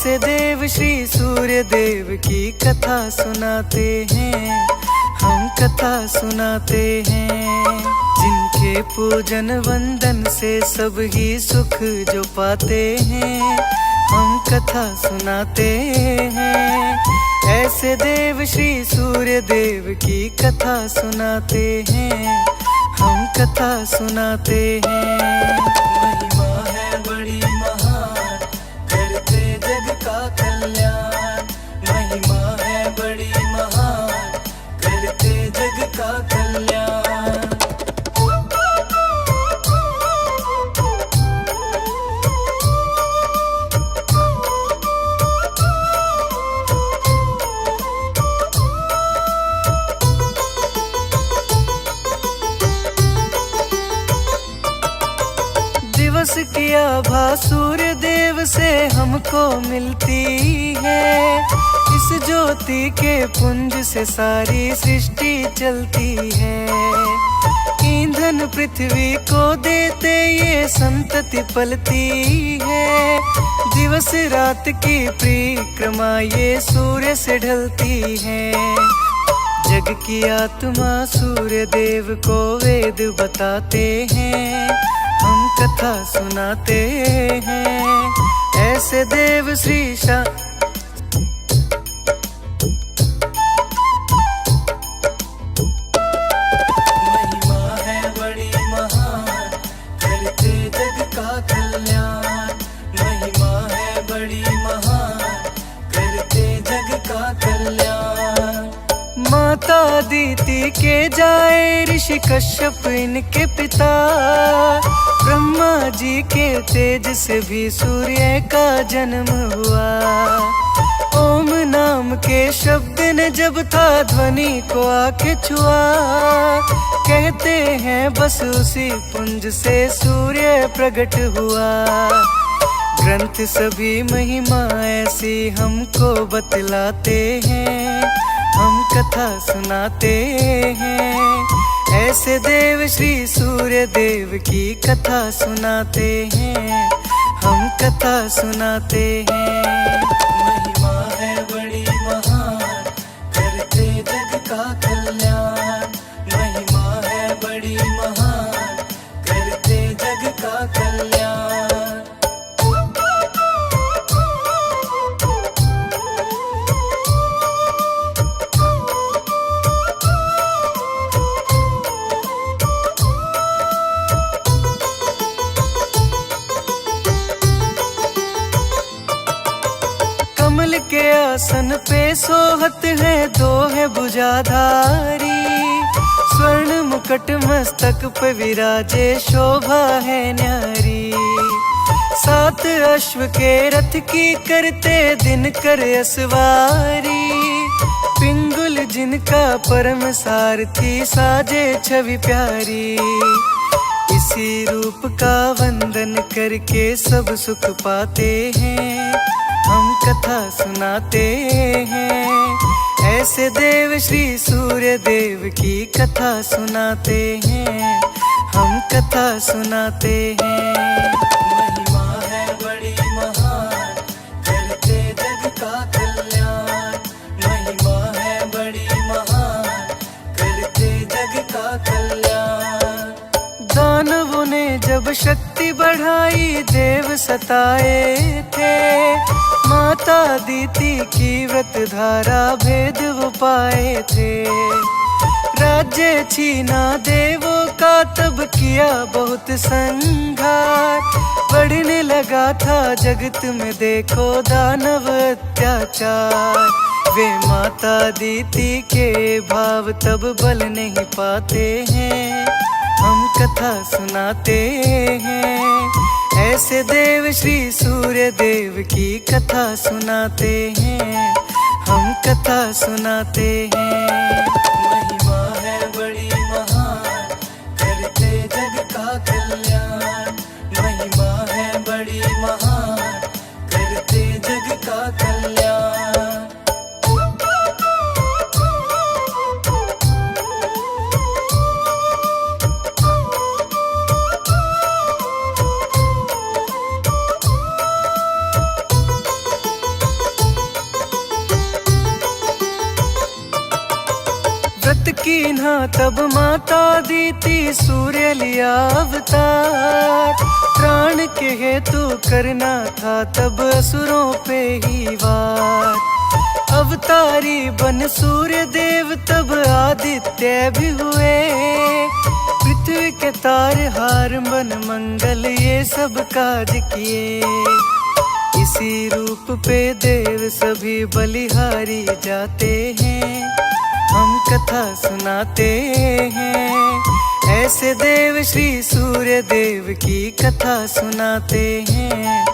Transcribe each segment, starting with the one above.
ऐसे देव श्री सूर्य देव की कथा सुनाते हैं, हम कथा सुनाते हैं। जिनके पूजन वंदन से सब ही सुख जो पाते हैं, हम कथा सुनाते हैं। ऐसे देव श्री सूर्य देव की कथा सुनाते हैं, हम कथा सुनाते हैं। महिमा है बड़ी महान, करते जग का कल्याण। महिमा है बड़ी महान, करते जग का कल्याण। दिवस की आभा सूर्य देव से हमको मिलती है। इस ज्योति के पुंज से सारी सृष्टि चलती है। ईंधन पृथ्वी को देते ये संतति पलती है। दिवस रात की परिक्रमा ये सूर्य से ढलती है। जग की आत्मा सूर्य देव को वेद बताते हैं, हम कथा सुनाते हैं। ऐसे देव श्री महिमा है बड़ी महान, करते जग का कल्याण। महिमा है बड़ी महान, करते जग का कल्याण। माता दीति के जाए ऋषि कश्यप इनके पिता। ब्रह्मा जी के तेज से भी सूर्य का जन्म हुआ। ओम नाम के शब्द ने जब था ध्वनि को आके छुआ। कहते हैं बस उसी पुंज से सूर्य प्रकट हुआ। ग्रंथ सभी महिमा ऐसी हमको बतलाते हैं, हम कथा सुनाते हैं। ऐसे देव श्री सूर्य देव की कथा सुनाते हैं, हम कथा सुनाते हैं। महिमा है बड़ी महान, करते जग का कल्याण। महिमा है बड़ी महान, करते जग का कल्याण। कमल के आसन पे सोहत है, दो है भुजाधारी। स्वर्ण मुकुट मस्तक पे विराजे, शोभा है न्यारी। सात अश्व के रथ की करते दिन कर असवारी। पिंगुल जिनका परम सारथी, साजे छवि प्यारी। इसी रूप का वंदन करके सब सुख पाते हैं, हम कथा सुनाते हैं। ऐसे देव श्री सूर्य देव की कथा सुनाते हैं, हम कथा सुनाते हैं। महिमा है बड़ी महान, करते जग का कल्याण। महिमा है बड़ी महान, करते जग का कल्याण। दानवों ने जब शक्ति बढ़ाई, देव सताए थे। माता दीति की व्रत धारा भेद वो पाए थे। राज्य छीना देवों का तब किया बहुत संघार। बढ़ने लगा था जगत में देखो दानव अत्याचार। वे माता दीति के भाव तब बल नहीं पाते हैं, हम कथा सुनाते हैं। ऐसे देव श्री सूर्य देव की कथा सुनाते हैं, हम कथा सुनाते हैं। महिमा है बड़ी महान, करते जग का कल्याण। महिमा है बड़ी महान, करते जग का कल्याण। कीन्हा तब माता दीति सूर्य लिया अवतार। प्राण के हेतु करना था तब असुरों पे ही वार। अवतारी बन सूर्य देव तब आदित्य भी हुए। पृथ्वी के तार हार बन मंगल ये सब काज किए। इसी रूप पे देव सभी बलिहारी जाते हैं, हम कथा सुनाते हैं। ऐसे देव श्री सूर्य देव की कथा सुनाते हैं,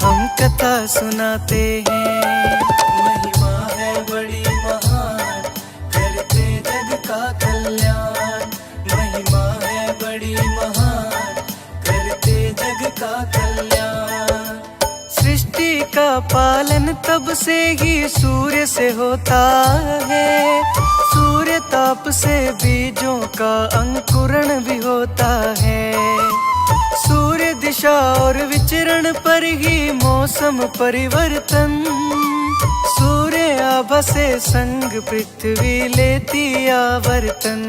हम कथा सुनाते हैं। महिमा है बड़ी महान, करते जग का कल्याण। महिमा है बड़ी महान, करते जग का कल्याण। सृष्टि का पालन तब से ही सूर्य से होता है। सूर्य ताप से बीजों का अंकुरण भी होता है। सूर्य दिशा और विचरण पर ही मौसम परिवर्तन। सूर्य आभा से संग पृथ्वी लेती आवर्तन।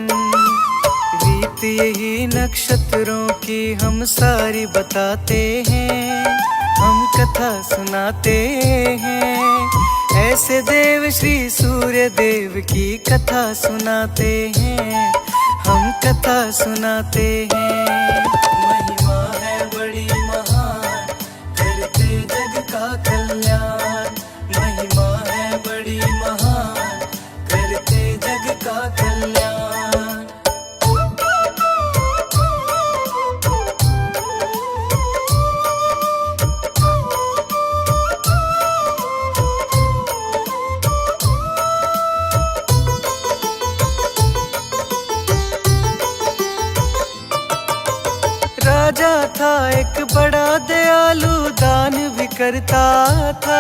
रीत यही नक्षत्रों की हम सारी बताते हैं, हम कथा सुनाते हैं। ऐसे देव श्री सूर्य देव की कथा सुनाते हैं, हम कथा सुनाते हैं। महिमा है बड़ी महान, करते जग का कल्याण। महिमा है बड़ी महान, करते जग का कल्याण। राजा था एक बड़ा दयालु, दान भी करता था।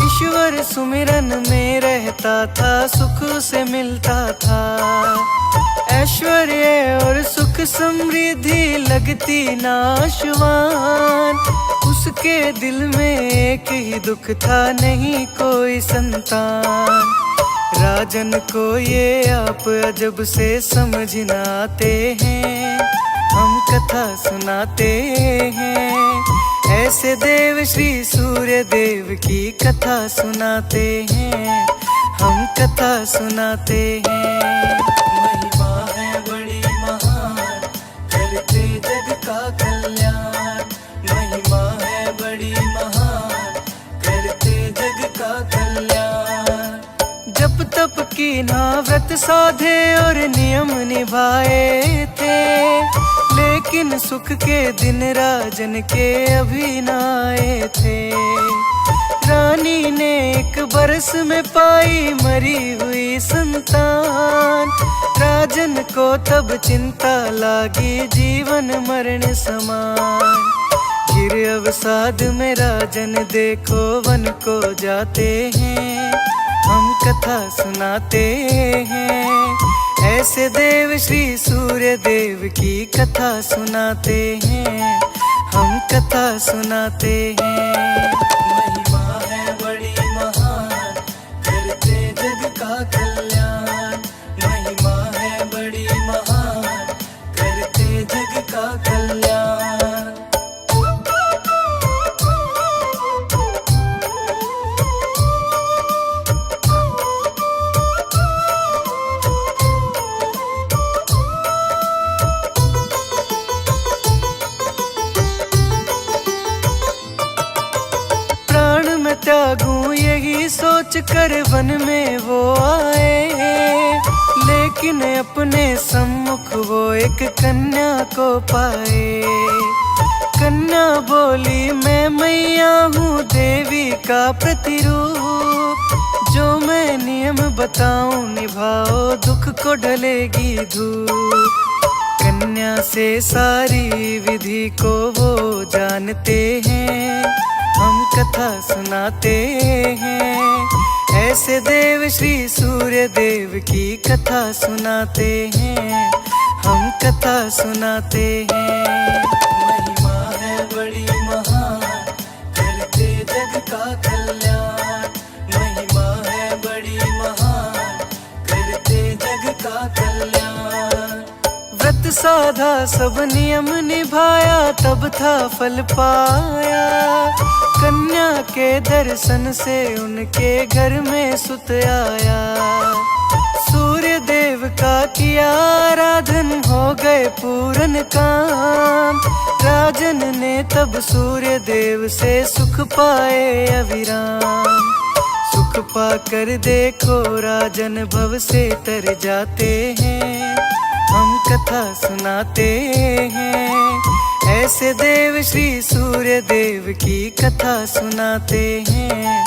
ईश्वर सुमिरन में रहता था, सुख से मिलता था। ऐश्वर्य और सुख समृद्धि लगती नाशवान। उसके दिल में एक ही दुख था, नहीं कोई संतान। राजन को ये आप अजब से समझ न आते हैं, हम कथा सुनाते हैं। ऐसे देव श्री सूर्य देव की कथा सुनाते हैं, हम कथा सुनाते हैं। महिमा है बड़ी महान, करते जग का कल्याण। महिमा है बड़ी महान, करते जग का कल्याण। जप तप कीन्हा व्रत साधे और नियम निभाए थे। लेकिन सुख के दिन राजन के अभी न आए थे। रानी ने एक बरस में पाई मरी हुई संतान। राजन को तब चिंता लागी, जीवन मरण समान। गिर अवसाद में राजन देखो वन को जाते हैं, हम कथा सुनाते हैं। ऐसे देव श्री सूर्य देव की कथा सुनाते हैं, हम कथा सुनाते हैं। महिमा है बड़ी महान, करते जग का कल्याण। महिमा है बड़ी महान, करते जग का कल्याण। त्यागूं यही सोच कर वन में वो आए। लेकिन अपने सम्मुख वो एक कन्या को पाए। कन्या बोली मैं मैया हूँ देवी का प्रतिरूप। जो मैं नियम बताऊं निभाओ, दुख को ढलेगी धूप। कन्या से सारी विधि को वो जानते हैं, हम कथा सुनाते हैं। ऐसे देव श्री सूर्य देव की कथा सुनाते हैं, हम कथा सुनाते हैं। महिमा है बड़ी महान, करते जग का कल्याण। महिमा है बड़ी महान, करते जग का साधा सब नियम निभाया, तब था फल पाया। कन्या के दर्शन से उनके घर में सुत आया। सूर्य देव का किया आराधन, हो गए पूरन काम। राजन ने तब सूर्य देव से सुख पाए अविराम। सुख पाकर देखो राजन भव से तर जाते हैं, हम कथा सुनाते हैं। ऐसे देव श्री सूर्य देव की कथा सुनाते हैं,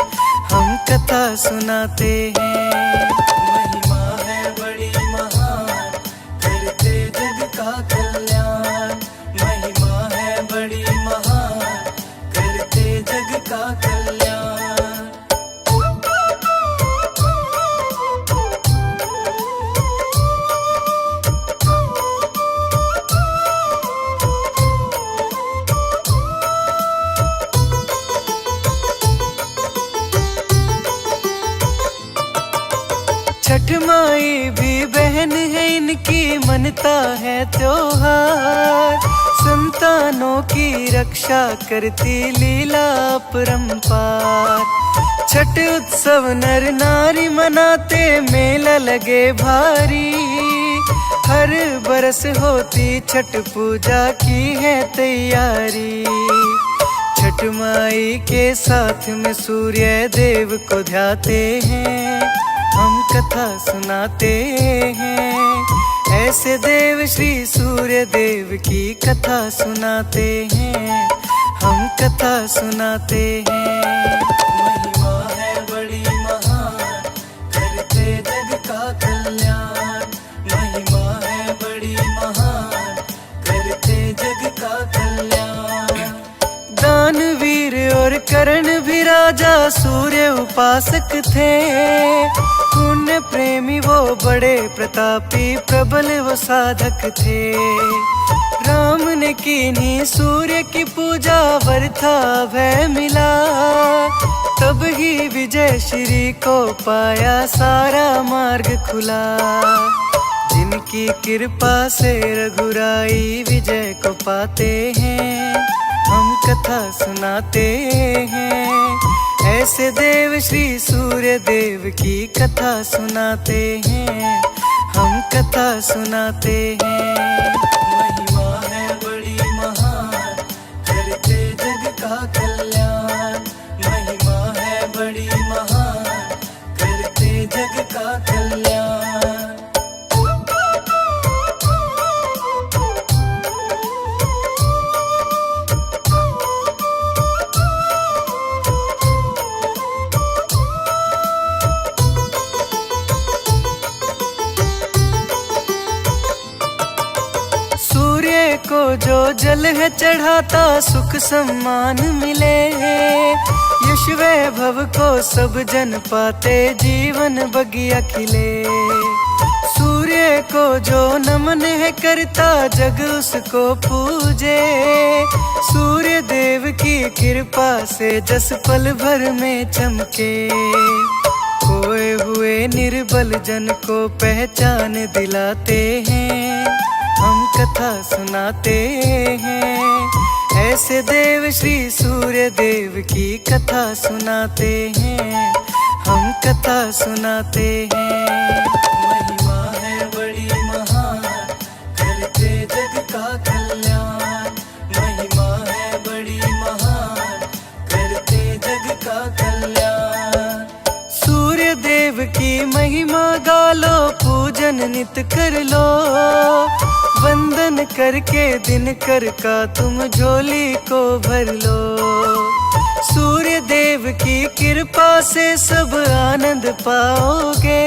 हम कथा सुनाते हैं। महिमा है बड़ी महान, करते जग का कल्याण। महिमा है बड़ी महान, करते जग का कल्याण। छठ माई भी बहन है इनकी, मनता है त्योहार। संतानों की रक्षा करती लीला अपरंपार। छठ उत्सव नर नारी मनाते, मेला लगे भारी। हर बरस होती छठ पूजा की है तैयारी। छठ माई के साथ में सूर्य देव को ध्याते हैं, हम कथा सुनाते हैं। ऐसे देव श्री सूर्य देव की कथा सुनाते हैं, हम कथा सुनाते हैं। महिमा है बड़ी महान, करते जग का कल्याण। महिमा है बड़ी महान, करते जग का कल्याण। दानवीर और कर्ण भी राजा सूर्य उपासक थे। पुण्य प्रेमी वो बड़े प्रतापी, प्रबल वो साधक थे। राम ने कीन्ही सूर्य की पूजा, वर था भय मिला। तब ही विजय श्री को पाया, सारा मार्ग खुला। जिनकी कृपा से रघुराई विजय को पाते हैं, हम कथा सुनाते हैं। ऐसे देव श्री सूर्य देव की कथा सुनाते हैं, हम कथा सुनाते हैं। महिमा है बड़ी महान, करते जग का कल्याण। महिमा है बड़ी महान, करते जग का कल्याण। को जो जल है चढ़ाता, सुख सम्मान मिले। यश वैभव को सब जन पाते, जीवन बगिया खिले। सूर्य को जो नमन है करता, जग उसको पूजे। सूर्य देव की कृपा से जस पल भर में चमके। खोए हुए निर्बल जन को पहचान दिलाते हैं, हम कथा सुनाते हैं। ऐसे देव श्री सूर्य देव की कथा सुनाते हैं, हम कथा सुनाते हैं। महिमा है बड़ी महान, करते जग का कल्याण। महिमा है बड़ी महान, करते जग का कल्याण। सूर्य देव की महिमा गालो, पूजन नित कर लो। वंदन करके दिन कर का तुम झोली को भर लो। सूर्य देव की कृपा से सब आनंद पाओगे।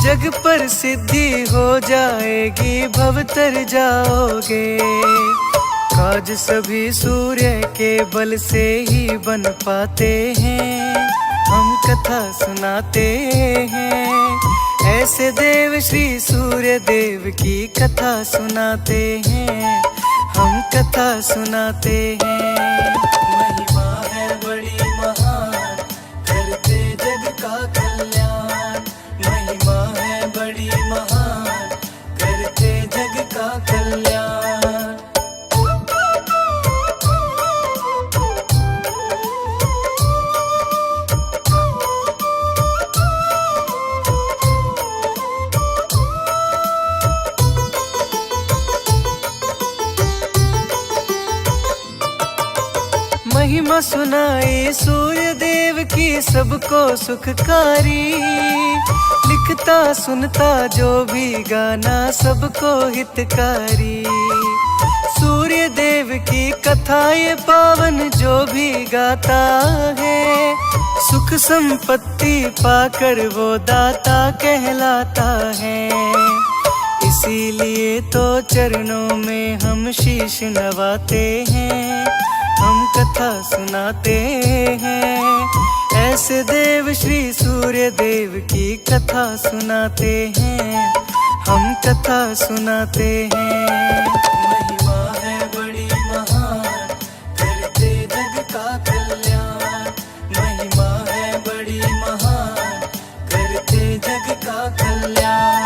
जग पर सिद्धि हो जाएगी, भव तर जाओगे। काज सभी सूर्य के बल से ही बन पाते हैं, हम कथा सुनाते हैं। ऐसे देव श्री सूर्य देव की कथा सुनाते हैं, हम कथा सुनाते हैं। महिमा है बड़ी महान, करते जग का कल्याण। महिमा है बड़ी महान, करते जग का कल्याण। सुनाई सूर्य देव की सबको सुखकारी। लिखता सुनता जो भी गाना सबको हितकारी। सूर्य देव की कथा ये पावन जो भी गाता है, सुख संपत्ति पाकर वो दाता कहलाता है। इसीलिए तो चरणों में हम शीश नवाते हैं, हम कथा सुनाते हैं। ऐसे देव श्री सूर्य देव की कथा सुनाते हैं, हम कथा सुनाते हैं। महिमा है बड़ी महान, करते जग का कल्याण। महिमा है बड़ी महान, करते जग का कल्याण।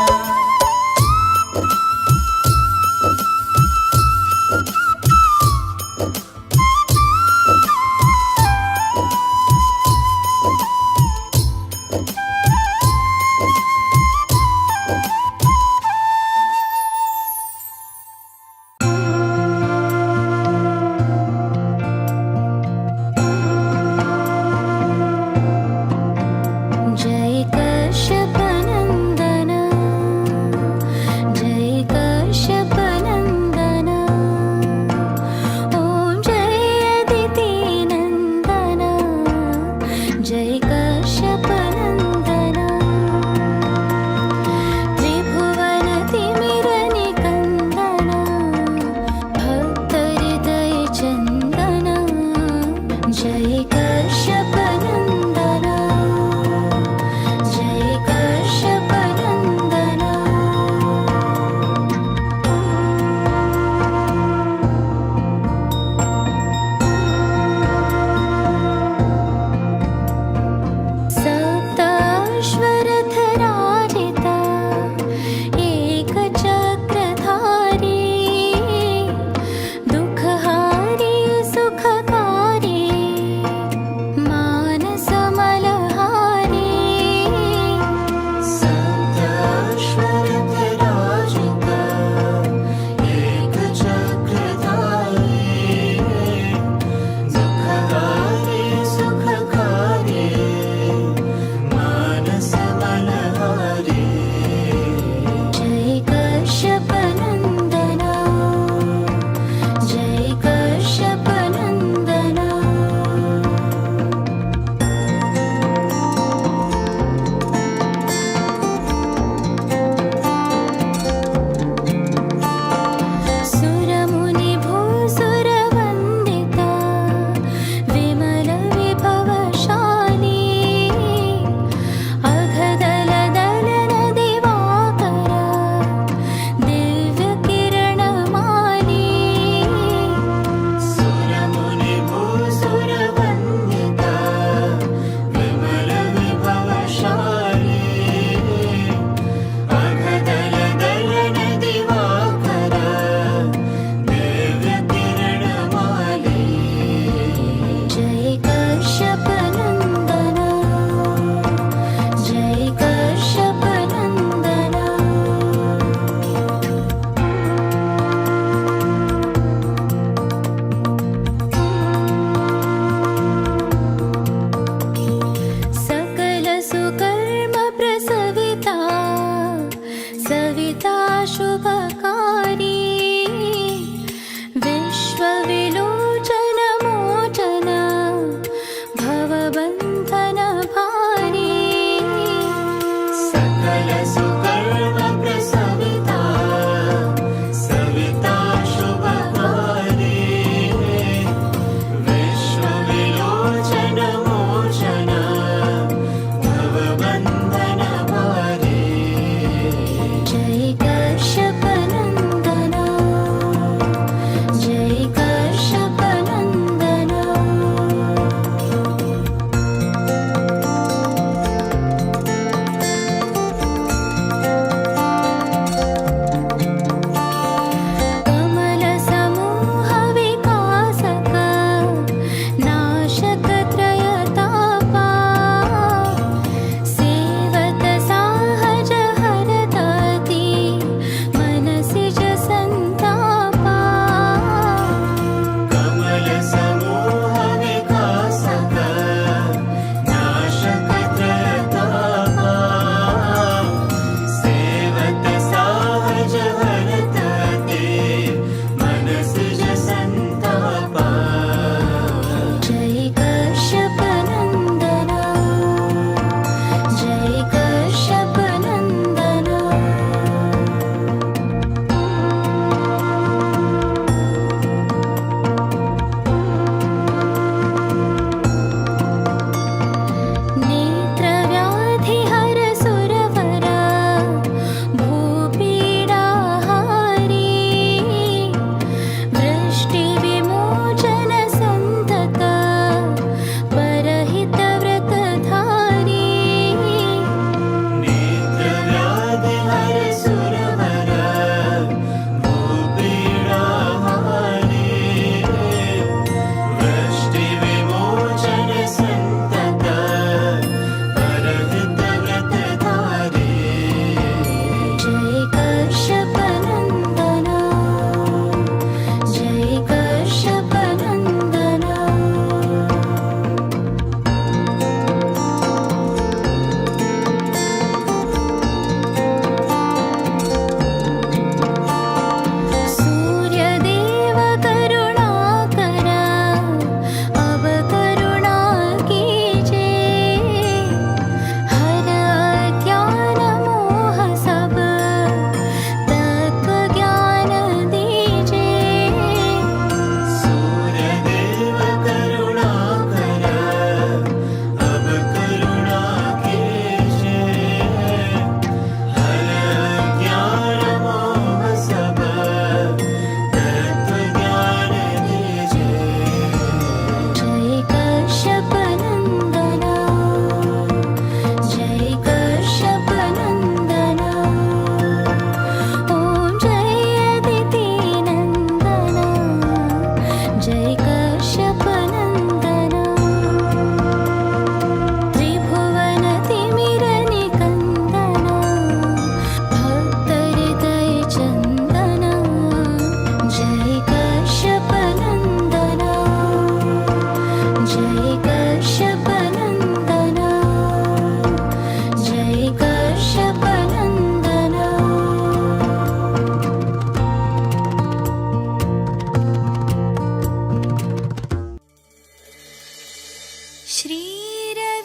श्रीरविहरतः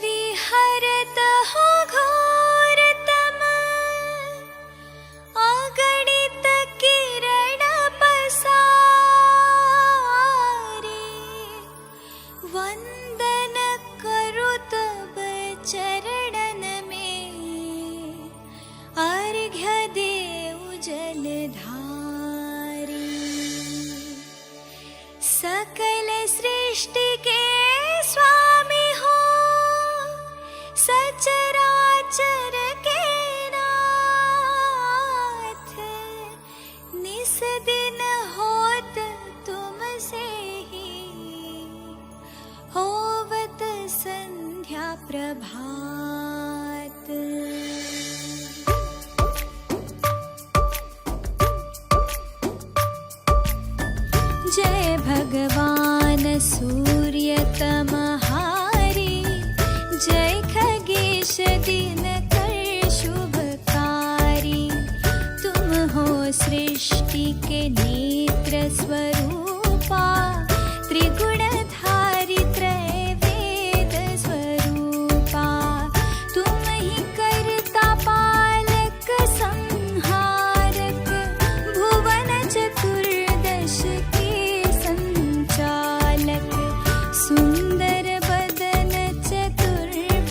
घोरतम अगणित किरण पसारे, वंदन करु तब चरणन में, अर्घ्य देउ जलधारी। सकल सृष्टि के स्वामी हो, सचराचर के नाथ, निस दिन होत तुमसे ही, होवत संध्या प्रभात। जय भगवान सूर्यतमहारी, जय खगेश दिनकर शुभकारी। तुम हो सृष्टि के नेत्र स्वरूपा, त्रिगुणधारी त्रैवेद स्वरूपा। तुम ही कर्ता पालक संहारक, भुवन चतुर्दश के संचालक। सुंदर बदन चतुर्भुजधारी,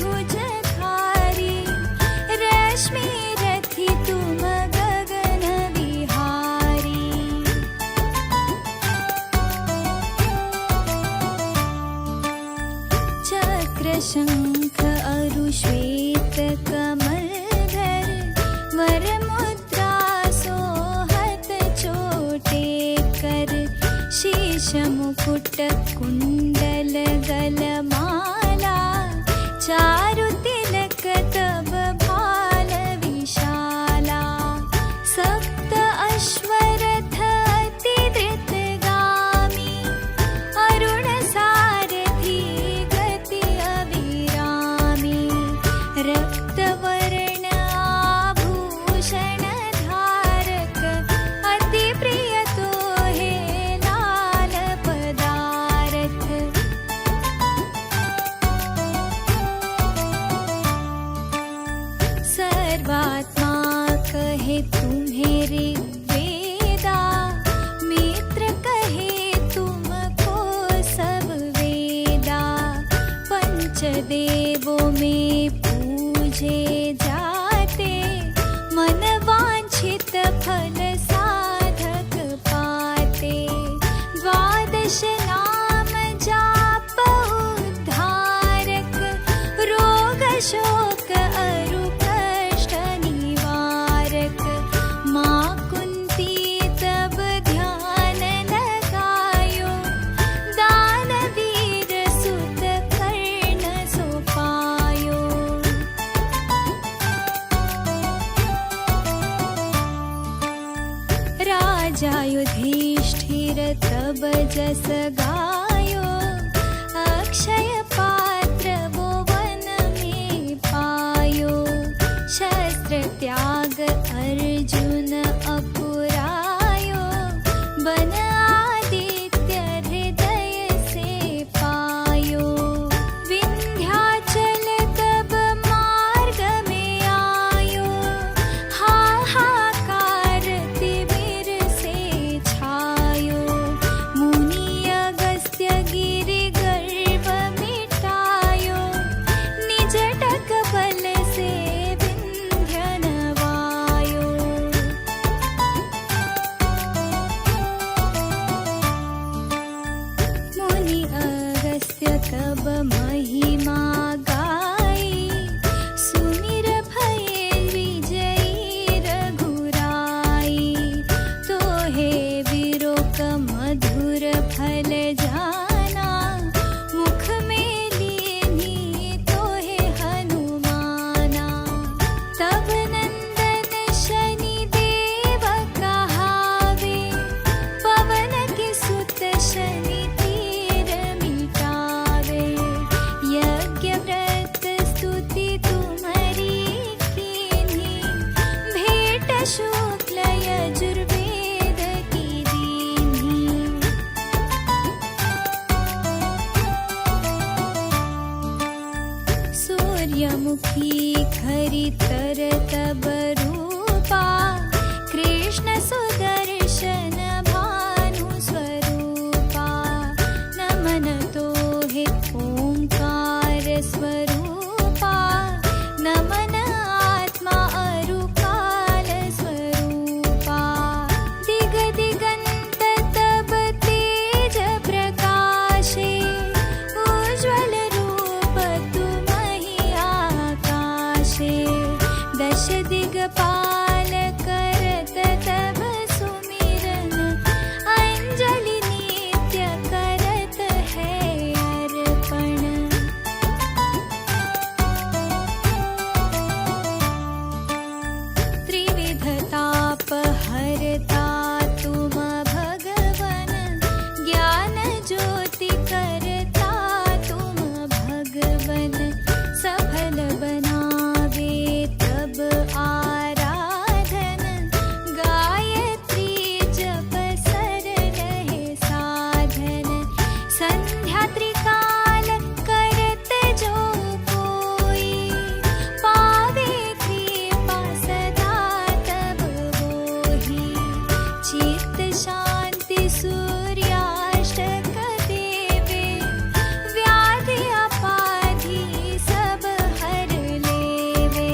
रश्मि रथि तुम गगन विहारी। चक्र शंख अरु श्वेत कमलधर, वर मुद्रा सोहत चोटेकर। शीश मुकुट कुंडल गलमाला, चारु तिलक तब भाल विशाला। सप्त अश्वरथ अति धृतगामी, अरुण सारथी गति अविरामी। रक्तवर्ण आभूषण धारक, अति प्रिय तो हे लाल पदारथ। सर्वात्मा कहे तुम्हें ऋग्वेदा, मित्र कहे तुमको सब वेदा। पंचदेवों में पूजे जाते, मन वांछित फल साधक पाते। द्वादश नाम जाप उद्धारक, रोग शोक अरु कष्ट निवारक। माँ कुंती तब ध्यान लगायो, दानवीर सुत कर्ण सो पायो। राजा युधिष्ठिर तब जस गायो, अक्षय पात्र वो वन में पायो। शस्त्र त्याग अर्जुन अपुरायो, बन आदित्य हृदय से पायो। विंध्याचल तब मार्ग में आयो, हाहाकार तिमिर से छायो। मुनि अगस्त्य गिरि गर्भ मिटाए, सूर्यमुखी खरी तर तब रूपा कृष्ण सुदर्शन भानु स्वरूपा नमन तो हे ओंकार स्वरूपा नमन आत्मा अरुकाल स्वरूपा दिग दिगंत तब तेज प्रकाशे उज्ज्वल रूप तुमहि आकाशे दश दिगपाल करत तब सुमिरन अंजलि नित्य करत है अर्पण त्रिविध ताप हरता तुम भगवन ज्ञान ज्योति करता तुम भगवन सफल बनावे तब आराधन गायत्री जप सरल है साधन संध्या त्रिकाल करत जो कोई पावे कृपा सदा तब होहि चित्त शांति सूर्याष्टक देवे व्याधि अपाधि सब हर लेवे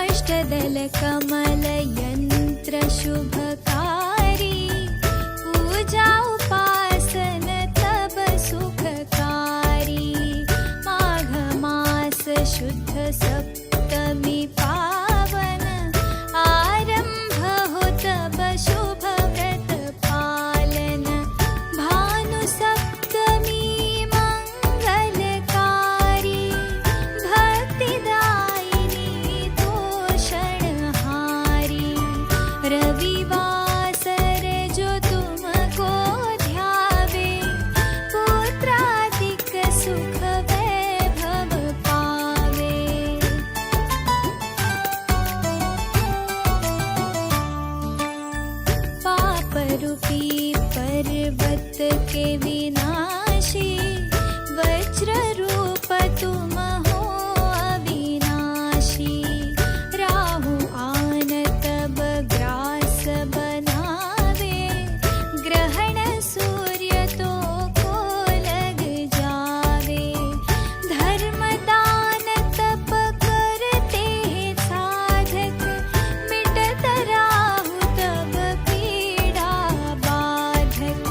अष्टदल कमल यंत्र शुभकारी पूजा उपासन तब सुखकारी माघ मास शुद्ध सप्तमी पावन आरंभ हो तब शुभ व्रत पालन भानु सप्तमी मंगलकारी भक्तिदायिनी तोषणहारी रविवासर जो तुमको ध्यावे पुत्रादिक सुख वैभव पावे पाप रूपी पर्वत के विनाशी वज्र रूप तुम हो अविनाशी राहु आन तब ग्रास बनावे ग्रहण सूर्य तो को लग जावे धर्म दान तप करते साधक मिटत राहु तब पीड़ा बाधक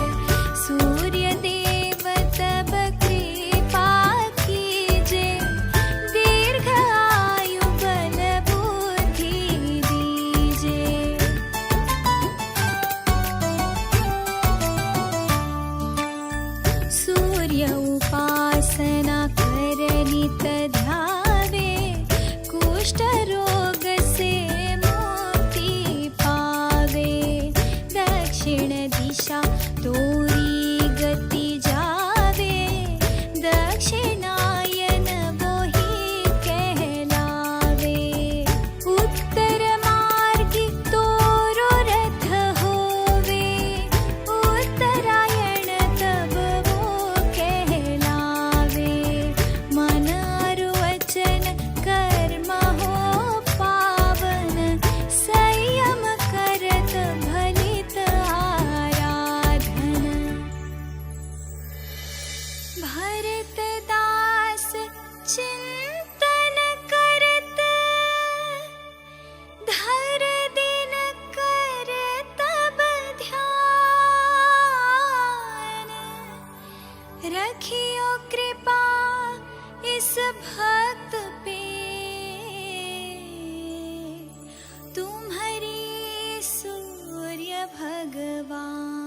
सूर्य देव तब कृपा कीजे दीर्घ आयु बल बुद्धि दीजे सूर्य उपासना करनित ध्यावे कुष्ठ रोग से मुक्ति पावे दक्षिण दिशा तोरी गति जावे दक्षिणायन वही कहलावे उत्तर मार्गी तोरो रथ होवे उत्तरायण तब वो कहलावे मन अरु वचन कर्म हो पावन संयम करत भलित आराधन भरत दास चिंतन करत धर दिन कर तब ध्यान रखियो कृपा इस भक्त पे तुम्हारी सूर्य भगवान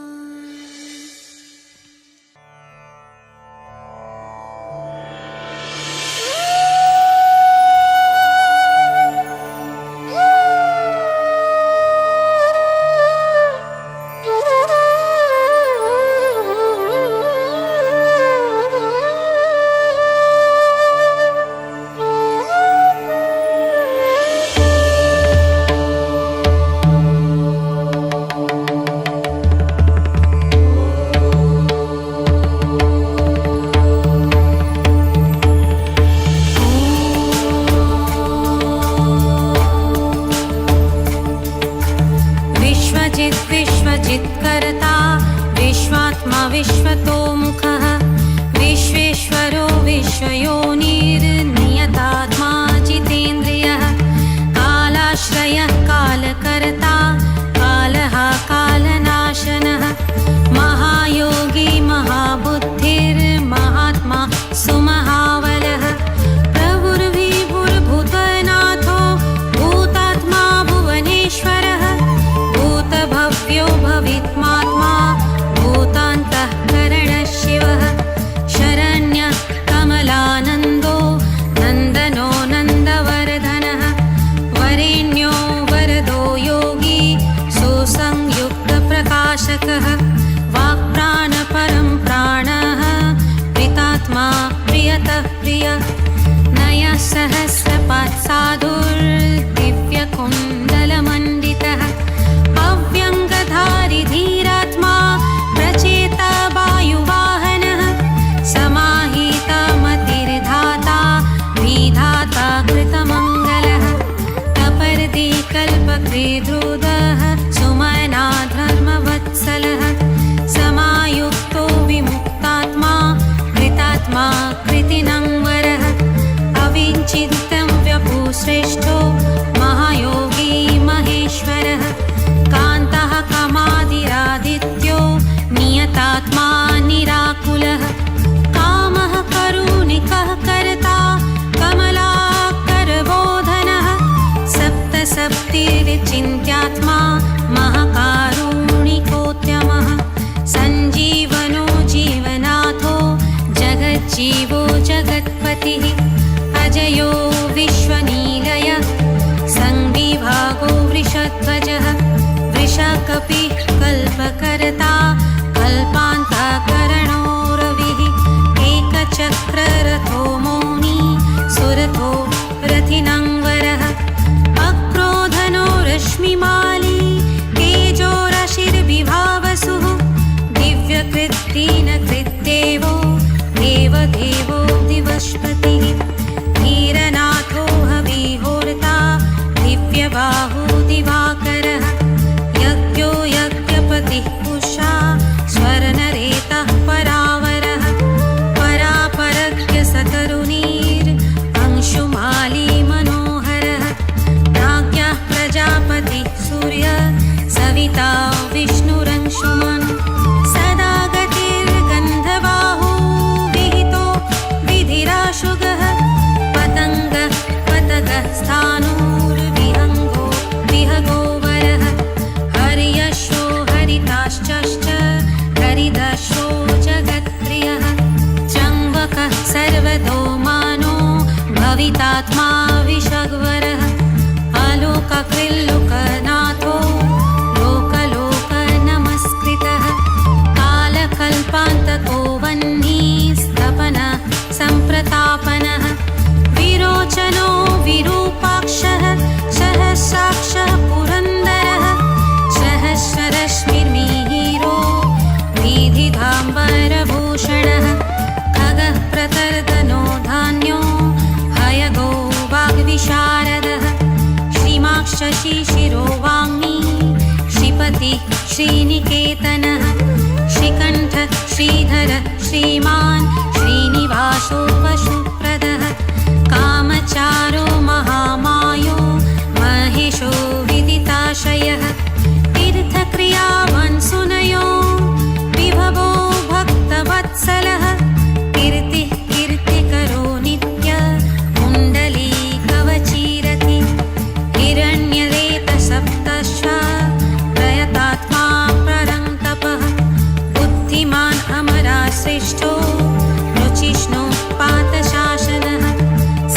विश्वात्मा विश्वतोमुखः विश्वेश्वरो विश्वयोनिर्नियतात्मा जितेन्द्रियः कालाश्रयः कालकर्ता कालः कालनाशनः महायोगी महाबुद्धिर्महात्मा सुमहाबलः प्रभुर्विभुर्भूतनाथो भूतात्मा भुवनेश्वरः भूतभव्यो भवित्मात्मा भूतान्तःकरणः शिवः शरण्यः कमलानन्दो नन्दनो नन्दवर्धनः वरेण्यो वरदो योगी सुसंयुक्तप्रकाशकः वाक्प्राणपरं प्राणः प्रीतात्मा प्रियतः प्रियः नयः सहस्रपात्साधुर्दिव्यकुण्डलमण्डितः अव्यङ्गधारी धीरात्मा प्रचेता वायुवाहनः समाहितमतिर्धाता विधाता कृतमङ्गलः कपर्दी कल्पकृद्रुदः सुमना धर्मवत्सलः समायुक्तो विमुक्तात्मा कृतात्मा कृतिनङ्वरः अविचिन्तं व्यपुश्रेष्ठो महायोगी महेश्वरः कान्तः कमादिरादित्यो नियतात्मा निराकुलः कामः करुणिकः कर्ता कमलाकरबोधनः सप्तसप्तिर्चिन्त्यात्मा महाकारुणिकोद्यमः सञ्जीवनो जीवनाथो जगज्जीवो जगत्पतिः अजयो विश्वनीलयः संविभागो वृषध्वजः वृषकपिः कल्पकर्ता कल्पान्तःकरणो रविः एकचक्ररथो मौनी सुरथो रथिनङ्वरः अक्रोधनो रश्मिमाली तेजोरशिर्विभावसुः दिव्यकृत्तिनकृद्देवो देवदेवो दिवस्पतिः धीरनाथो हविहोर्ता दिव्यबाहु दिवाकरः यज्ञो यज्ञपतिः पुषा स्वर्णरेतः परावरः परापरज्ञ सकरुणीर्अंशुमाली मनोहरः राज्ञः प्रजापतिः सूर्य सविता विष्णुरंशुमन् सदा गतिर्गन्धबाहु विहितो विधिराशुगः पतङ्गः पतगः स्थाणुर्विहङ्गो विहगोवरः हर्यश्वो हरिताश्चश्च हरिदश्वो जगत्प्रियः चङ्वकः सर्वतोमानो भवितात्मा विषग्वरः आलोककृल्लुकनाथो लोकलोकनमस्कृतः कालकल्पान्तको वह्निस्तपनः सम्प्रतापनः विरोचनो विरूपाक्षः सहस्राक्षः पुरन्दरः सहस्ररश्मिर्मिहिरो विधिगाम्बरभूषणः खगः प्रतर्दनो धान्यो हयगो वाग्विशारदः श्रीमाक्षशिशिरो वाङ्मी श्रीपतिः श्रीनिकेतनः श्रीकण्ठः श्रीधरः श्रीमान् श्रीनिवासो वशुप्रदः कामचारो महामायो महेशो विदिताशयः तीर्थक्रियावान् सुनयो विभवो भक्तवत्सलः कीर्तिः कीर्तिकरो नित्य कुण्डली कवचीरति हिरण्यरेतसप्तश्व प्रयतात्मा प्ररङ्तपः बुद्धिमान् अमरा श्रेष्ठो रुचिष्णो पातशासनः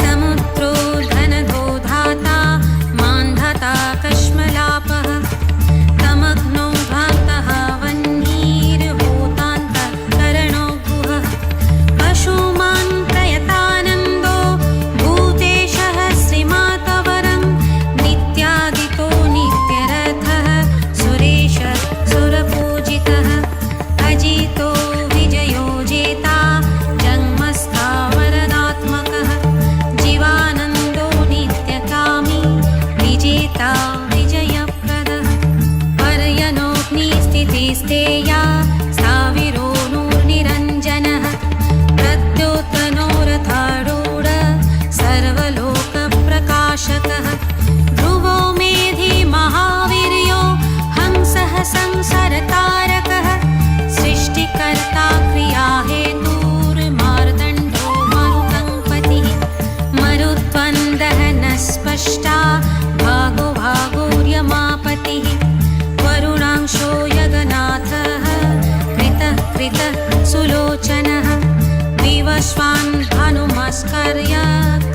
समुद्रो धनदो धाता मान्धाता कश्मलापः तमग्नो भ्रान्तः वह्निर्भूतान्तःकरणो गुहः पशुमान् प्रयतानन्दो भूतेशः श्रीमातवरं नित्यादितो नित्यरथः सुरेशः सुरपूजितः अजितो विजयो जेता जन्मस्थावरदात्मा सुलोचनः विवस्वान् भानुमस्कर्य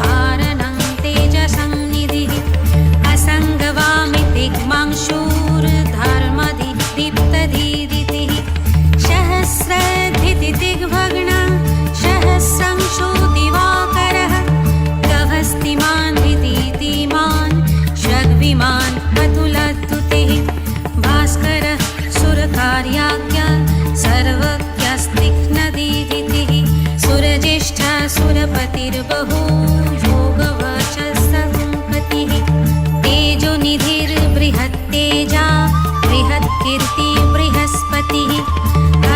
कारणं तेजसंनिधिः असङ्गवामि दिग्मांशूर्धर्मदीप्तधीदितिः सहस्रधितिदिग्भग्न सहस्रंशो दिवाकरः गभस्तिमान् दिदीतिमान् षड्विमान् अतुलद्युतिः भास्करः सुरकार्याज्ञ सर्वज्ञस्तिघ्नदीदितिः सुरज्येष्ठः सुरपतिर्बहू योगवचस्संपतिः तेजोनिधिर्बृहत्तेजा बृहत्कीर्ति बृहस्पतिः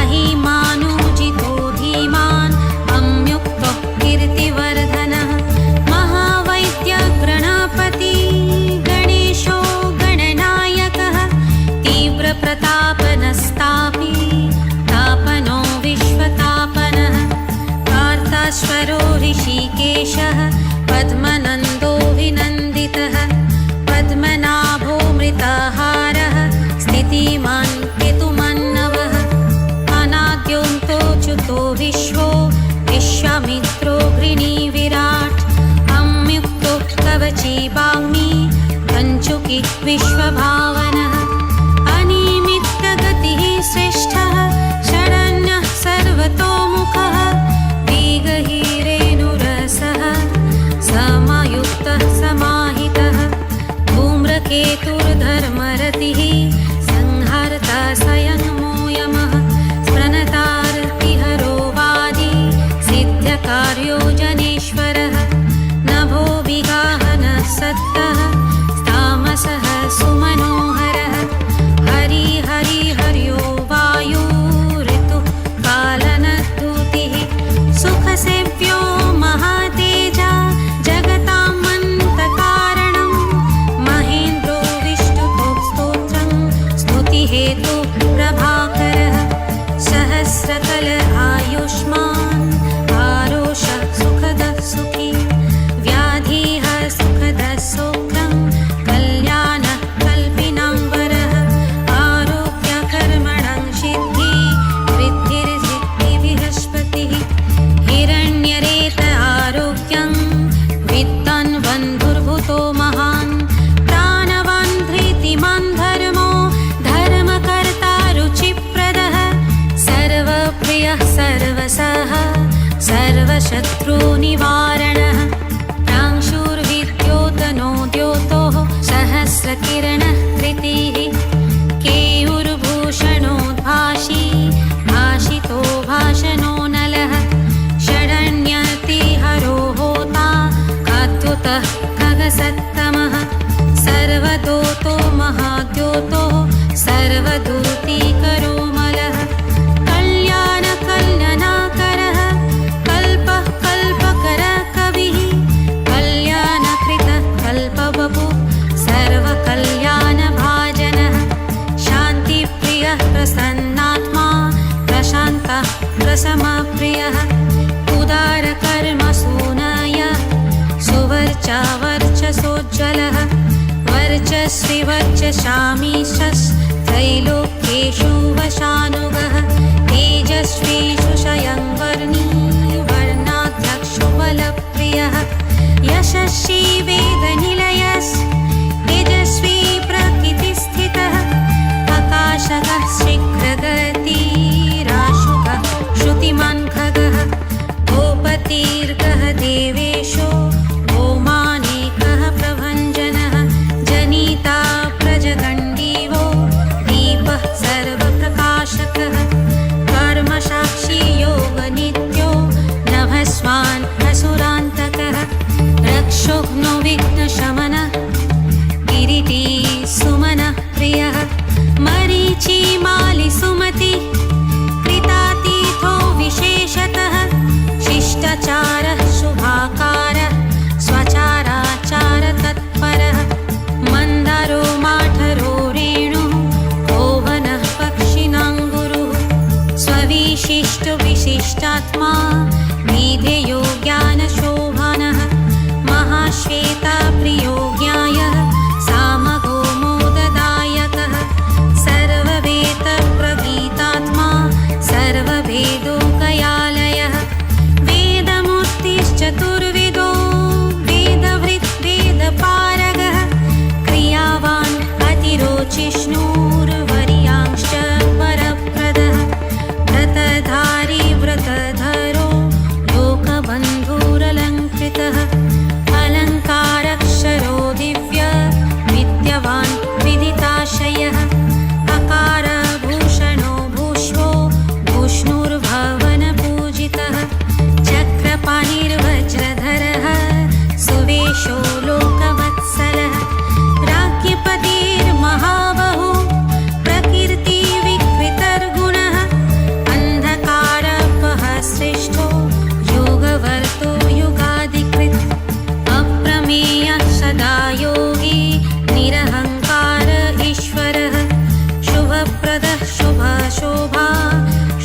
अहिमानुजितो धीमान् अम्युक्तो कीर्तिवर्धनः महावैद्यगणपति गणेशो गणनायकः तीव्रप्रतापनस्तापि तापनो विश्वतापनः पार्थाश्वरो ऋषिकेशः पद्मनन्दोऽभिनन्दितः पद्मनाभो मृताहारः स्थितिमान् केतुमन्नवः अनाद्योऽन्तोऽच्युतो विश्वो विश्वामित्रो गृणीविराट् अम्युक्तो कवची वाग्मी कञ्चुकी विश्वभावनः अनिमित्तगतिः श्रेष्ठः शरण्यः सर्वतोमुखः वेगहीरेणुरसः समयुक्तः समाहितः धूम्रकेतुर्धर्मरतिः संहर्ता स्वयंमोऽयमः स्मृणतार्तिहरो वादी सिद्धकार्यो जनेश्वरः नभो विगाहनः सत्तः तामसः सुमनोहरः हरि हरि हर्यो वायु ऋतुः कालनद्धूतिः सुखसेव्यो महातेजा जगतामन्तकारणं महेन्द्रो विष्णुतो स्तोत्रं स्तुतिहेतु प्रभाकरः सहस्रकल आयुष्मान् आरोषः सुखदः सुखी व्याधिः सुखदः सौख्यं कल्याणः कल्पिनां वरः आरोग्यकर्मणं सिद्धि वृद्धिर्सिद्धिबृहस्पतिः हिरण्यरेत आरोग्यं विद्वान् बन्धुर्भूतो महान् प्राणवान् धृतिमान् धर्मो धर्मकर्ता रुचिप्रदः सर्वप्रियः सर्वसः सर्वशत्रुनिवारणः प्रांशुर्विद्योतनो द्योतोः सहस्रकिरणः कृतिः केयूर्भूषणोद्भाषी भाषितो भाषणो नलः षडण्यतिहरो होता काद्योतः खगसत्तमः सर्वदोतो महाद्योतो सर्वदूतीकरो मलः कल्याणकल्यनाकरः कल्पः कल्पकरः कविः कल्याणकृतः कल्पवपु सर्वकल्याणभाजनः शान्तिप्रियः प्रसन्नात्मा प्रशान्तः प्रशमप्रियः उदारकर्मसूनय सुवर्चा वर्चसोज्ज्वलः वर्चस्वी वर्चशामीशस्त्रैलोक्येषु वशानुगः तेजस्वी सुषयंवर्णी वर्णाध्यक्षो बलप्रियः यशस्वी वेदनिलयस् तेजस्वी प्रकृतिस्थितः आकाशकः शीघ्रगतिराशुकः श्रुतिमान् खगः गोपतिर्गः देवेशो गोमानेकः प्रभञ्जनः जनिता प्रजगण्डीवो दीपः सर्वप्रकाशकः कर्मसाक्षी योगनित्यो नभस्वान् असुरान्तकः रक्षोघ्नो विघ्नशमनः किरीटी सुमनः प्रियः मरीचिमाली सुमति कृतातीथो विशेषतः शिष्टाचारः शुभाकारः स्वचाराचारतत्परः मन्दारो माठरो रेणुः कोवनः पक्षिणां गुरुः स्वविशिष्टविशिष्टात्मा मेधेयो ज्ञानशोभनः महाश्वेता प्रियो ज्ञायः सामगो मोददायकः सर्ववेदप्रगीतात्मा सर्ववेद चतुर्विदो वेदवृत् वेदपारगः क्रियावान् अतिरोचिष्णुर्वर्यांश्च वरप्रदः व्रतधारी व्रतधरो लोकबन्धुरलङ्कृतः अलङ्कारक्षरो दिव्य विद्यवान् विदिताशयः अकारभूषणो भूष्वो भूष्णुर्भवनपूजितः चक्रपाणिर्वज्रधरः सुवेशो लोकवत्सलः राज्ञपतिर्महाबहु प्रकीर्तिविकृतर्गुणः अन्धकारपः श्रेष्ठो योगवर्तो युगाधिकृत् अप्रमेयः सदा योगी निरहङ्कार ईश्वरः शुभप्रदः शुभशोभा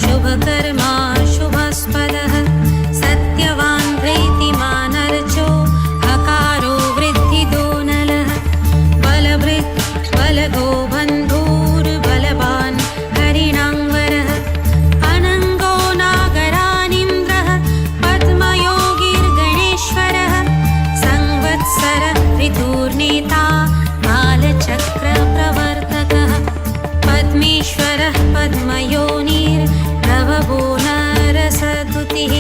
शुभकर्मा शुभस्पदः सत्यवान् प्रीतिमानर्चो हकारो वृद्धिदो नलः बलभृत् बलगो बन्धुर्बलवान् हरिणाङ्वरः अनङ्गो नागरानीन्द्रः पद्मयोगिर्गणेश्वरः संवत्सर ऋतुर्नेता कालचक्रप्रवर्तकः पद्मेश्वरः पद्मयोनिर्प्रभवो नरसदुतिः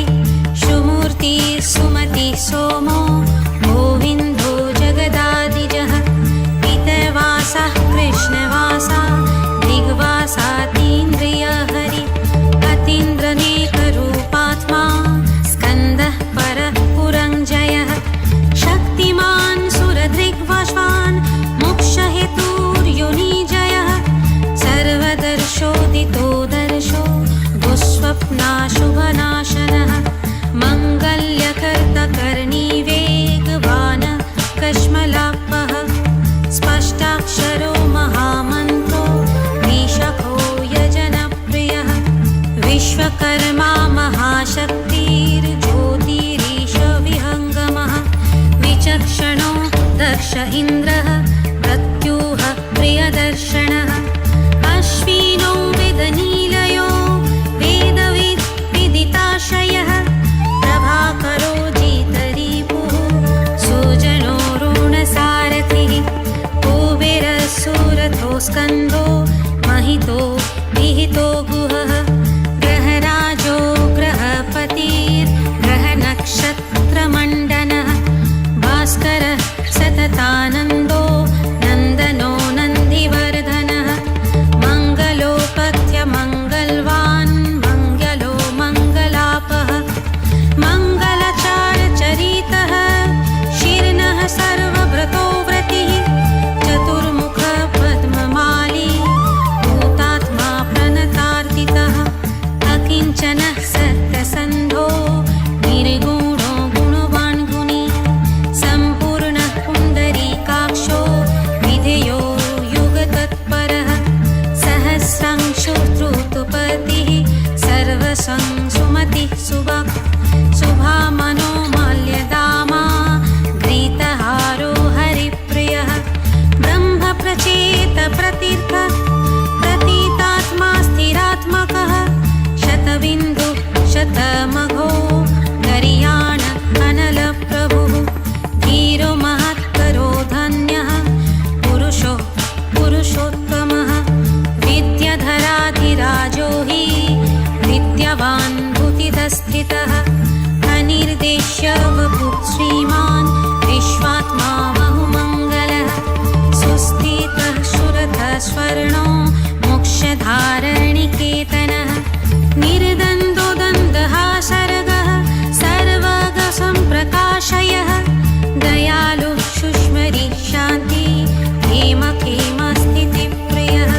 सुमूर्तिः सुमतिः सोमो गोविन्दो जगदादिजः पितवासः कृष्णवासा दिग्वासातीन्द्रियहरि अतीन्द्रनेकरूपात्मा स्कन्दः परः पुरञ्जयः शक्तिमान् सुरदृग्वशान् मोक्षहेतुर्योनिजयः सर्वदर्शोदितो दर्शो दुःस्वप्नाशुभनाशनः मङ्गल्यकर्तकर्णीवेगवान् कश्मलापः स्पष्टाक्षरो महामन्त्रो विशखो यजनप्रियः विश्वकर्मा महाशक्तिर्ज्योतिरीश विहङ्गमः विचक्षणो दक्ष इन्द्रः प्रत्यूह प्रियदर्शनः अश्विनो वेदनीलयो वेदविद् विदिताशयः प्रभाकरो जितरिपुः सुजनो ऋणसारथिः कुबेरसुरथो स्कन्दो महितो विहितो गुहः ग्रहराजो ग्रहपतिर्ग्रहनक्षत्रमण्डनः भास्करः सततानन्दो नन्दनो नन्दिवर्धनः मङ्गलोपथ्यमङ्गलवान् मङ्गलो मङ्गलापः मङ्गलचारचरितः शीर्णः सर्वव्रतो व्रतिः चतुर्मुख पद्ममाली भूतात्मा प्रणतार्तितः अकिञ्चनः सत्यसन्धो निर्गुणो गुणवान् गुणी सम्पूर्णः पुण्डरीकाक्षो विधेयो युगतत्परः सहस्रांशो श्रुतपतिः सर्वसंसुमतिः सुभक् शुभामनो माल्यदामा घ्रीतहारो हरिप्रियः ब्रह्मप्रचेतप्रतीर्थ प्रतीतात्मा स्थिरात्मकः शतबिन्दुः शतमघो गर्याण अनलप्रभुः धीरो महत्करो धन्यः पुरुषो पुरुषोत्तमः विद्याधराधिराजो हि विद्यावान् भूतिदस्थितः अनिर्देश्य वपुः श्रीमान् विश्वात्मा बहुमङ्गलः सुस्थितः सुरथः स्वर्णो मोक्षधारणिकेतनः निर्दन्दो दन्दः सर्गः सर्वगसम्प्रकाशयः दयालुः शुष्मरी शान्ति हेमखेमस्थितिप्रियः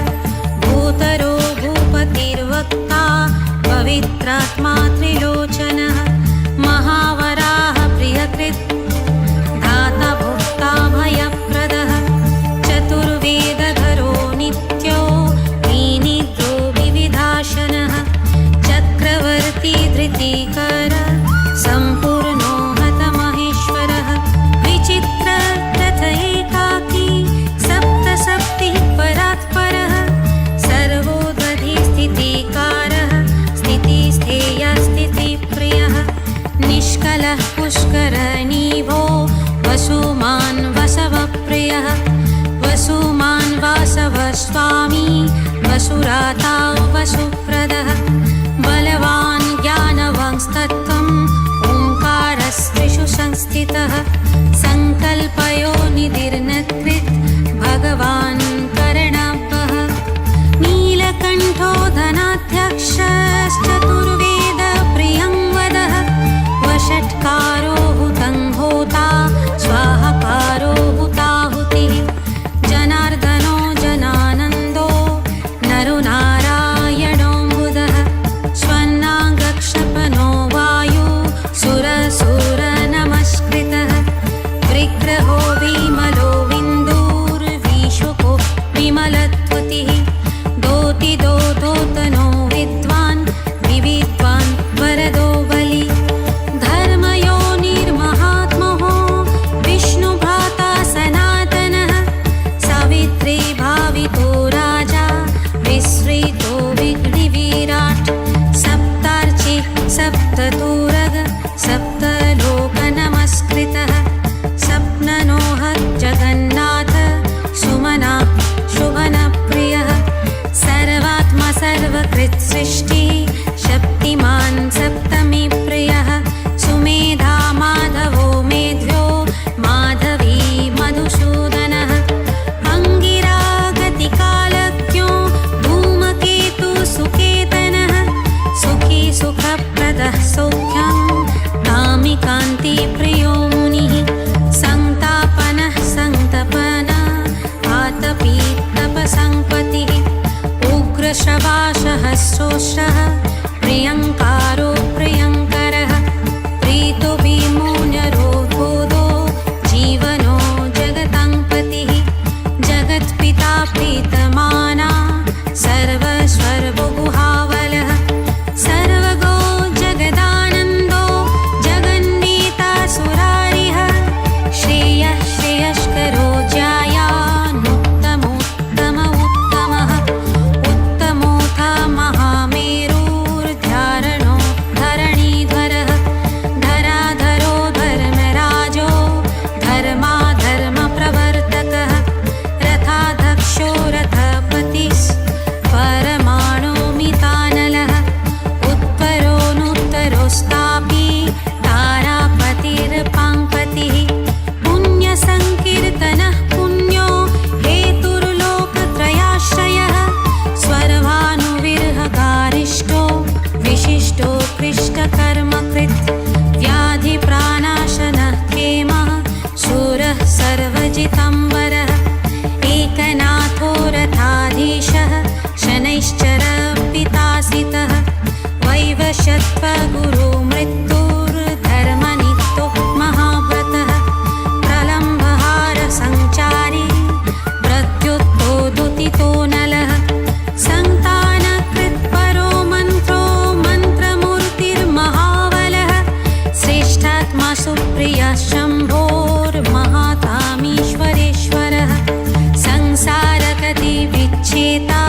भूतरो भूपतिर्वक्ता पवित्रात्मा त्रिलोचनः महावराः प्रियकृत् धाता भोक्ता भयप्रदः चतुर्वेदधरो नित्यो विनिद्रो विविधाशनः चक्रवर्ती धृतिकर सम्पूर्णो हतमहेश्वरः विचित्र रथ एकाकी सप्तसप्तिः परात्परः सर्वोदधि स्थितिकारः स्थितिस्थेयः स्थितिप्रियः निष्कल वरः पुष्करणीभो वसुमान् वसवप्रियः वसुमान् वासवस्वामी वसुराता वसुप्रदः बलवान् ज्ञानवांस्तत्त्वम् ओङ्कारस्त्रिषु संस्थितः सङ्कल्पयो निधिर्नकृत् भगवान् करणपः नीलकण्ठो धनाध्यक्षश्चतुर्वेद प्रियं वदः वषट्कारो हुतं होता स्वाहाकारो हुताहुतिः जनार्दनो जनानन्दो नरो नारायणो बुधः स्वन्नागक्षपनो वायु सुरसुरनमस्कृतः विग्रहो विमलो विन्दुर्विशुको विमलत्वतिः दोतिदो दोतनो विद्वान् विविद्वान् वरदो बलि धर्मयो निर्महात्महो विष्णुभ्राता सनातनः सावित्री भावितो राजा विश्रितो विघ्निविराट् सप्तार्चि सप्ततुरग सप्तलोकनमस्कृतः सप्ननोह जगन्नाथ सुमना शुभनप्रियः सर्वात्मा सर्वकृत्सृष्टि शक्तिमान् सप्तमी प्रियः सुमेधा माधवो मेध्यो माधवी मधुसूदनः अङ्गिरा गतिकालज्ञो धूमकेतु सुकेतनः सुखी सुखप्रदः सौख्यं कामिकान्तिप्रियो मुनिः सन्तापनः सन्तपनः आतपीतपसंपतिः उग्रश्रवासहस्रोषः प्रियङ्कारो प्रियङ्करः प्रीतो विमुञ्यरोधोदो जीवनो जगताङ्पतिः जगत्पिता प्रीतमाना सर्वस्वर्वगुहावलः सर्वगो जगदानन्दो जगन्नेता सुरारिः श्रेयः श्रेयस्करो ज्यायानुत्तमोत्तम उत्तमः उत्तमोऽथ महामेरुर्ध्यारणो धरणीधरः धराधरो धर्मराजो धर्माधर्मप्रवर्तकः रथाध्यक्षो रथपतिः परमाणुमितानलः उत्तरोऽनुत्तरोस्तापि तारापतिर्पाङ्पतिः पुण्यसङ्कीर्तनः पुण्यो हेतुर्लोकत्रयाश्रयः स्वर्भानुविर्हकारिष्टो विशिष्टो कृष्टकर्मकृत् व्याधिप्राणाशनः क्षेमः शूरः सर्वजिताम्बरः एकनाथो रथाधीशः शनैश्चरपितासितः वैवशत्वगुरो मृत्युर्धर्मनित्यो महाव्रतः प्रलम्बहारसञ्चारी प्रत्युत्तोदुतितो नलः सन्तानकृत्परो मन्त्रो मन्त्रमूर्तिर्महाबलः श्रेष्ठात्मा सुप्रियः शम्भोर्महातामीश्वरेश्वरः संसारगतिविच्छेता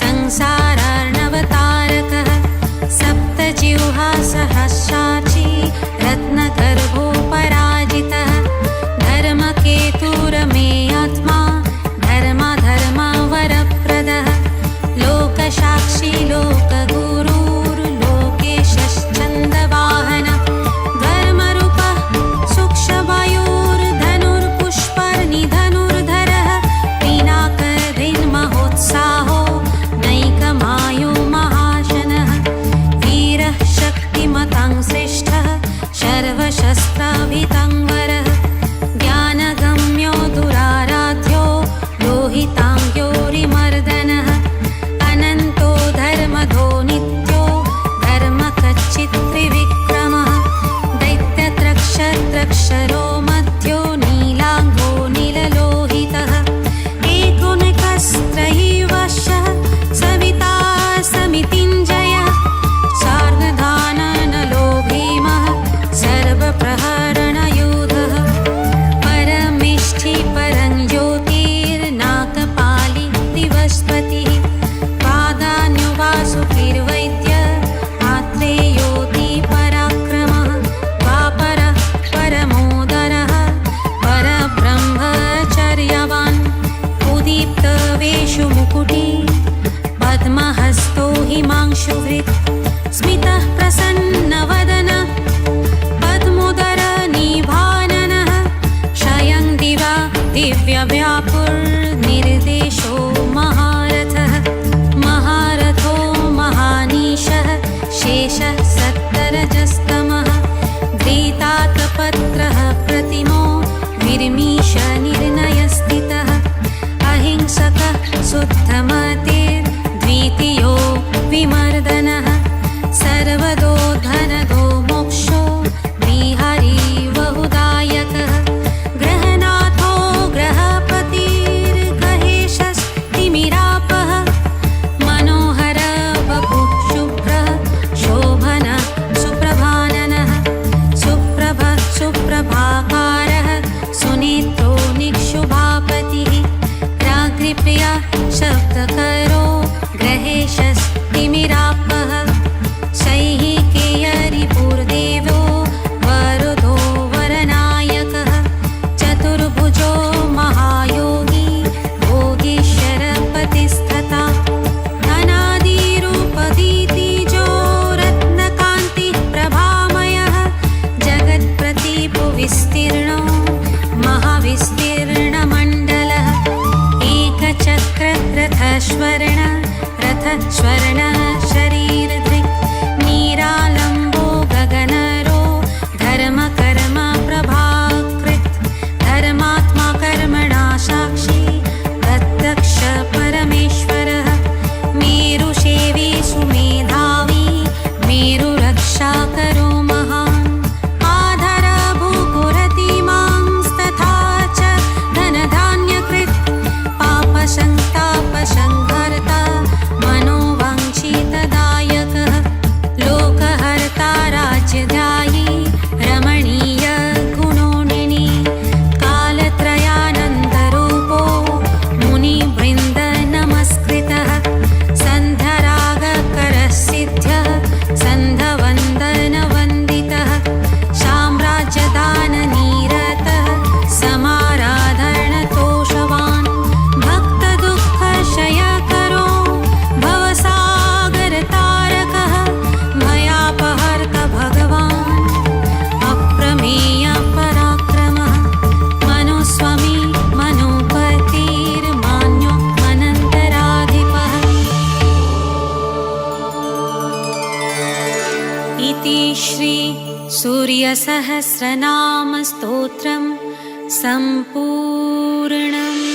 संसारार्णवतारकः सप्तजिह्वा सहस्राची रत्नगर्भो पराजितः धर्मकेतुरमे आत्मा धर्माधर्मवरप्रदः लोकसाक्षी लोकगुरुर्लोकेशश्चन्दवाहनः धर्मरूपः सूक्ष्मवायुर्धनुर्पुष्पर्निधनुर्धरः पिनाकधिर्महोत्साहो नैकमायो महाशनः वीरः शक्तिमतां श्रेष्ठः सर्वशस्त्राभिताङ्गरः ज्ञानगम्यो दुराराध्यो लोहिताङ्ग्योरिमर्दनः अनन्तो धर्मधो एषः सत्तरजस्तमः घ्रीतातपत्रः प्रतिमो निर्मीशनिर्णयस्थितः अहिंसकः शुद्धमतिर्द्वितीयो विमर्दनः सर्वदो धनदो मोक्षो विहरिवहुदायकः ग्रहनाथो ग्रहपतिर्गहेशस्तिमिरापः मनोहर वपुः शुभ्रः शोभनः सुप्रभाननः सुप्रभः सुप्रभाकारः सुनेत्रो निक्षुभापतिः राज्ञिप्रिया शब्दकरो ग्रहेशस्तिमिरापः शैहिकेयरिपुर्देवो वरुदो वरनायकः चतुर्भुजो महायोगी भोगीश्वरपतिस्तथा अनादिरूपदीतिजो रत्नकान्तिः प्रभामयः जगत्प्रदीपविस्तीर्णो महाविस्तीर्णमण्डलः एकचक्ररथस्वर्ण रथस्वर्ण शरीरधृक् नीरालम्बो गगनरो धर्मकर्म प्रभाकृत् धर्मात्मा कर्मणा साक्षी प्रत्यक्ष परमेश्वरः मेरुसेवी सुमेधावी मेरुरक्षाकरो महान् आधरभूपुरतिमांस्तथा च धनधान्यकृत् पापसन्तापसंहर्ता मनोवाञ्छितदायकः लोकहर्ता राज्यदायी रमणीय गुणोनिनि कालत्रयानन्दरूपो मुनिवृन्द नमस्कृतः सन्धरागकरसिद्ध्यः सन्धवन्दनवन्दितः साम्राज्यदाननिरतः समाराधनतोषवान् भक्तदुःखक्षयकरो भवसागरतारकः भयापहर्त भगवान् अप्रमेय पराक्रमः मनुस्वामी मनुपतिर्मान्यो अनन्तराधिपः इति श्री सूर्यसहस्रनाम स्तोत्रम् सम्पूर्णम्।